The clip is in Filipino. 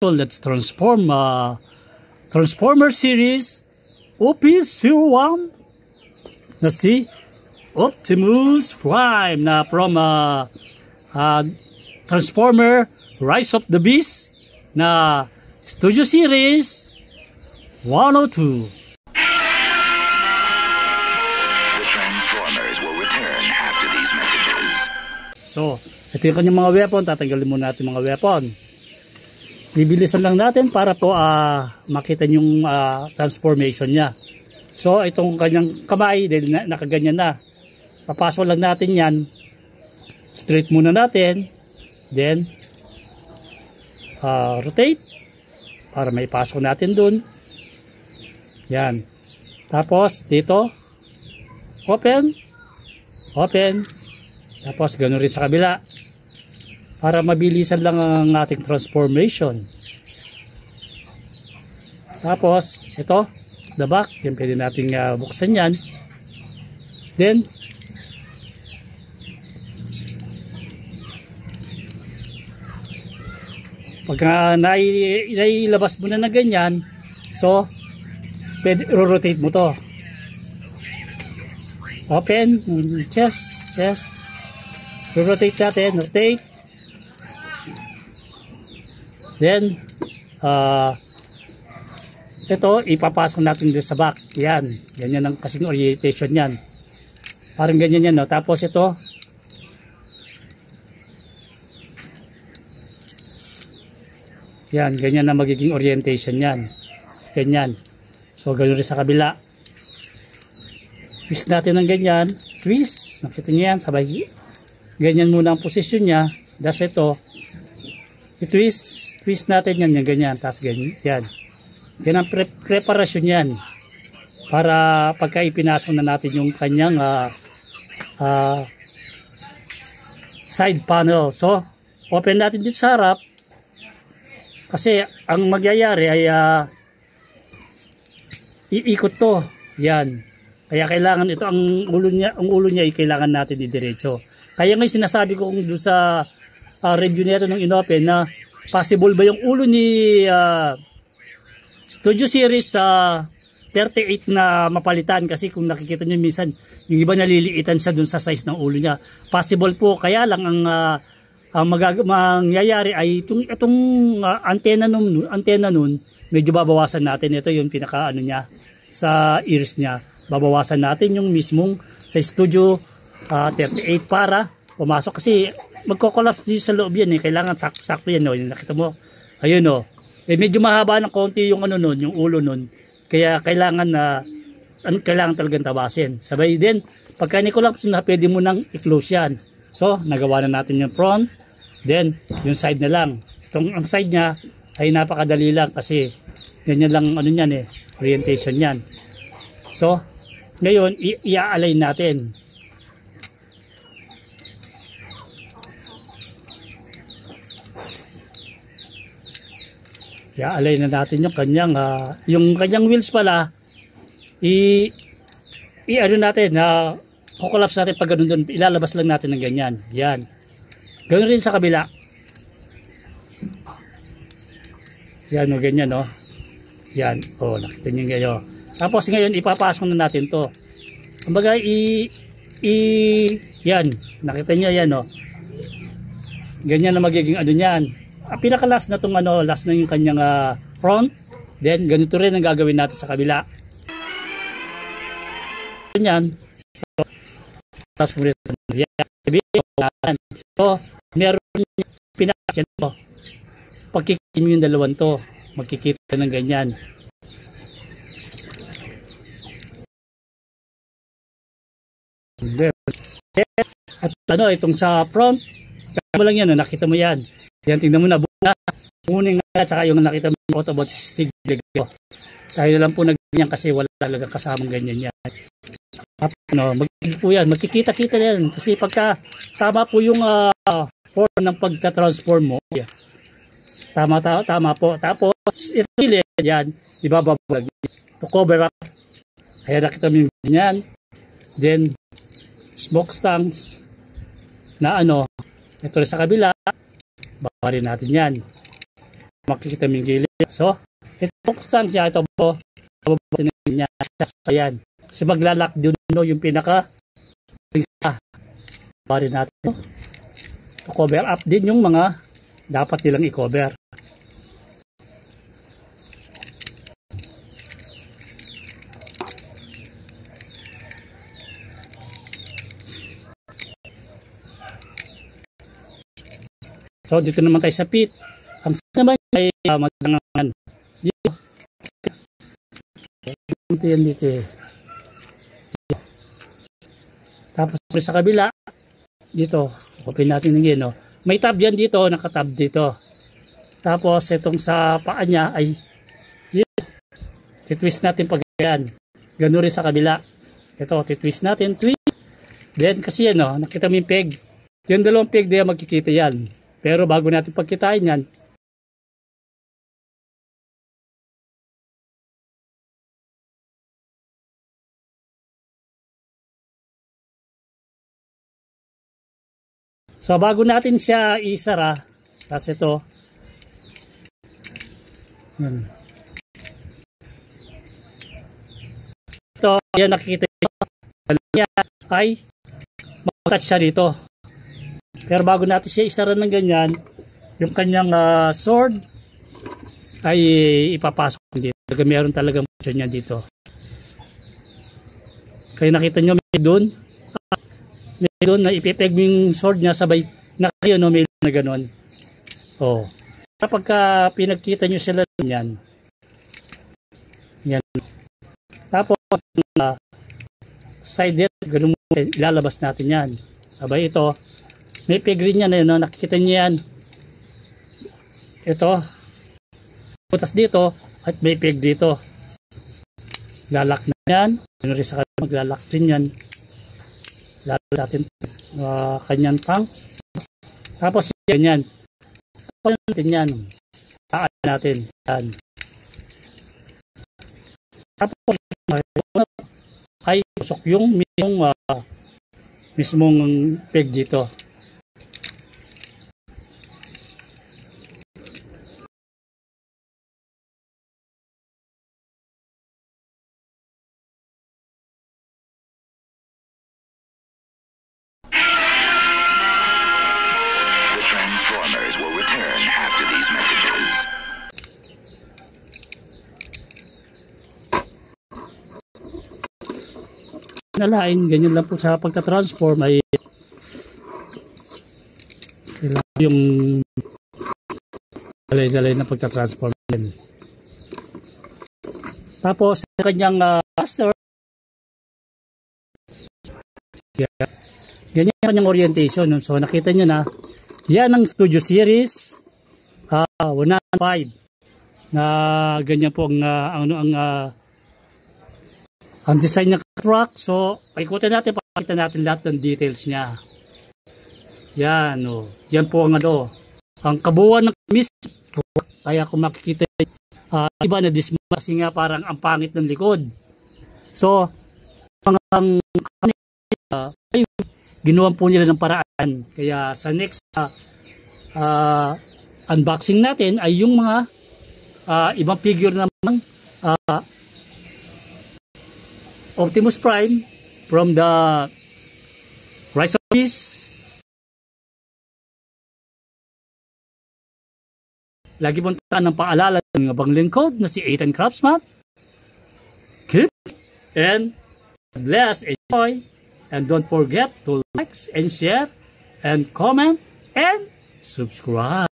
let's transform Transformer series OP01 na si Optimus Prime na from Transformer Rise of the Beast na Studio Series 102. The Transformers will return after these messages. So, ito yung kanyang mga weapon. Tatanggalin muna natin mga weapon. Bibilisan lang natin para po makita yung transformation niya. So, itong kanyang kamay, dahil nakaganyan na. Papasok lang natin yan. Straight muna natin. Then, rotate. Para may pasok natin dun. Yan. Tapos, dito. Open. Open. Tapos, ganun rin sa kabila. Para mabilisan lang ang ating transformation. Tapos, ito, the back, yan pwede natin buksan yan. Then, pagka nailabas mo na ganyan, so, pwede rotate mo to. Open, chest, rotate natin, rotate. Then, ito, ipapasok natin dito sa back. Yan. Ganyan ang kasing orientation yan. Parang ganyan yan, no? Tapos ito, yan. Ganyan na magiging orientation yan. Ganyan. So, ganyan rin sa kabila. Twist natin ng ganyan. Twist. Nakita nyo yan. Sabay. Ganyan muna ang posisyon niya. Das ito. I-twist natin yan, yung ganyan, tapos ganyan, yan ang preparasyon yan, para pagka ipinasok na natin yung kanyang side panel. So, open natin dito sa harap, kasi ang magyayari ay iikot to, yan, kaya kailangan ito, ang ulo niya ay kailangan natin idiretso. Kaya ngayon sinasabi ko kung doon sa review nito ng inopen na possible ba yung ulo ni Studio Series 38 na mapalitan, kasi kung nakikita nyo minsan yung iba naliliitan siya dun sa size ng ulo niya. Possible po, kaya lang ang mangyayari ay itong antena nun medyo babawasan natin. Ito yung pinaka niya sa ears niya, babawasan natin yung mismong sa Studio 38 para pumasok, kasi magko-collapse din sa loob yan kailangan sakto yan yung nakita mo, ayun medyo mahaba ng konti yung yung ulo nun, kaya kailangan talagang tabasin. Sabay din pagka ni-collapse na, pwede mo nang i-close yan. So nagawa na natin yung front, then yung side na lang. Ang side nya ay napakadali lang, kasi ganyan lang orientation yan. So ngayon i-align natin. I-align na natin yung kanyang wheels pala. I-ano natin kukolapse natin pag ganun doon, ilalabas lang natin ng ganyan. Yan. Ganoon rin sa kabila. Yan ganyan Yan. Nakita niyo ngayon. Tapos ngayon ipapasok na natin to. Kumbaga yan. Nakita niyo yan Ganyan na magiging niyan. Pinaka-last na itong last na yung kanyang front. Then, ganito rin ang gagawin natin sa kabila. Ganyan. Tapos, so, meron pinaka-last ito. Pagkikin mo yung dalawang to, magkikita ng ganyan. At itong sa front, mo lang yan, nakita mo yan. Yan, tingnan mo na buong at saka yung nakita mo yung Autobot signal. Tayo lang po nagganyan kasi wala talaga kasamang ganyan yan. Magkikita-kita yan, kasi pagka tama po yung form ng pagka-transform mo, tama po. Tapos i-relate yan, ibababag to cover up. Kaya nakita mo yung ganyan. Then smoke stance na ito rin sa kabila. Bawarin natin yan. makikita mo yung gilid. So, ito buksan siya, ito po, babatin niya, ayan. So, maglalak doon yung pinaka isa. Bari natin ito. Cover up din yung mga dapat nilang i-cover. So, dito naman tayo sa pit. Ang naman ay magdangan. Dito. Dito yan dito eh. Tapos sa kabila, dito, open natin ng no? May tab yan dito, nakatab dito. Tapos itong sa paa niya ay titwist natin pag yan. Ganun rin sa kabila. Ito, titwist natin, twist. Then kasi yan, no, nakita mo yung peg. Yung dalawang peg diyan magkikita yan. Pero bago natin pagkitain yan, so bago natin siya isara, tapos ito, yan. Ito, yan nakikita nyo, ay mag-touch siya dito. Pero bago natin siya isara ng ganyan, yung kanyang sword ay ipapasok dito. Meron talagang function niya dito. Kaya nakita nyo may doon na ipipeg yung sword niya sabay na kayo no, may na gano'n. Oh. Kapag pinagkita nyo sila yan. Yan. Tapos side dito, ganun ilalabas natin yan. Sabay ito. May peg rin yan, no? Nakikita niyo yan. Ito. Putas dito at may peg dito. Lalak na yan. Ano rin sa kanya, maglalak rin yan. Lalak natin kanyang pang. Tapos yan. Tapos natin yan. Taan natin. Yan. Tapos ay usok yung mismong peg dito. Transformers will return after these messages. Nalain, ganyan lang po sa pagta-transform ay kailangan yung dalay-dalay na pagta-transform din. Tapos sa kanyang master, ganyan yung kanyang orientation. So nakita nyo na yan ang Studio Series 105 na ganyan po ang design ng truck. So paikutin natin, pakita natin lahat ng details niya. Yan yan po ang ang kabuuan ng mismo. Kaya kung makikita iba na disma kasi nga parang ang pangit ng likod. So ang ginawa po nila ng paraan. Kaya sa next unboxing natin ay yung mga ibang figure naman Optimus Prime from the Rise of Peace. Lagi pong tandaan ng paalala ng abang lingkod na si Ethan Craftsman. Keep and bless, enjoy, and don't forget to like and share and comment and subscribe.